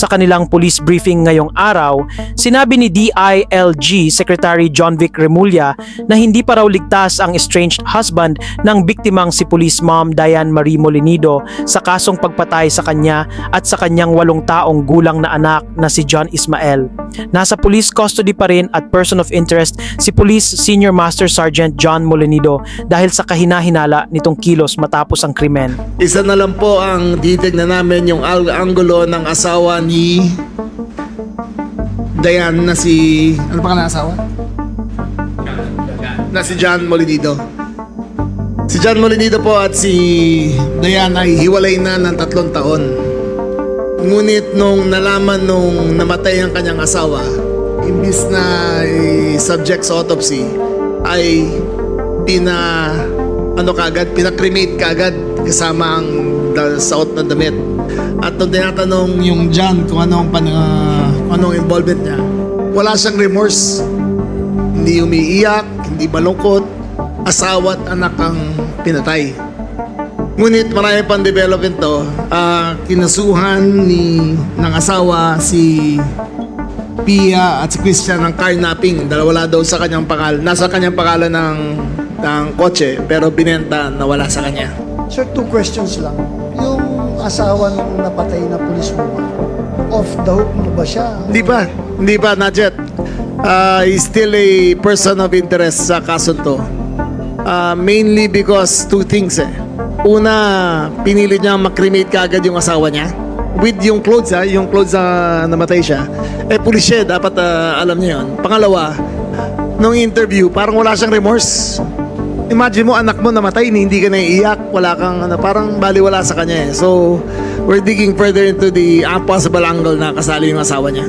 sa kanilang police briefing ngayong araw, sinabi ni DILG Secretary John Vic Remulla na hindi pa raw ligtas ang estranged husband ng biktimang si Police Ma'am Diane Marie Molinido sa kasong pagpatay sa kanya at sa kanyang 8 taong gulang na anak na si John Ismael. Nasa police custody pa rin at person of interest si Police Senior Master Sergeant John Molinido dahil sa kahina-hinala nitong kilos matapos ang krimen. Isa na lang po ang titignan namin yung anggulo ng asawa ni Diane na si... Ano pa ka na asawa? Na si John Molinido. Si John Molinido po at si Diane ay hiwalay na ng 3 taon. Ngunit nung nalaman nung namatay ang kanyang asawa, imbis na subject sa autopsy, ay pinakremate kagad kasama ang suot na damit. At nung tinatanong yung John kung anong involvement niya, wala siyang remorse. Hindi umiiyak, hindi malungkot, asawa at anak ang pinatay. Ngunit marami pang development to. Kinasuhan ng asawa si Pia at si Christian ng carnapping. Wala daw sa kanyang pangalan. Nasa kanyang pangalan ng kotse pero binenta na wala sa kanya. Sir, 2 questions lang. Yung asawa ng napatay na police woman, off the hook mo ba siya? Hindi pa, not yet. He's still a person of interest sa kaso to. Mainly because 2 things Una, pinili niya makremate kaagad yung asawa niya. With yung clothes na namatay siya. Pulis siya, dapat alam niya yun. Pangalawa, nung interview, parang wala siyang remorse. Imagine mo, anak mo namatay, hindi ka naiiyak, wala kang, parang baliwala sa kanya So, we're digging further into the possible angle na kasali yung asawa niya.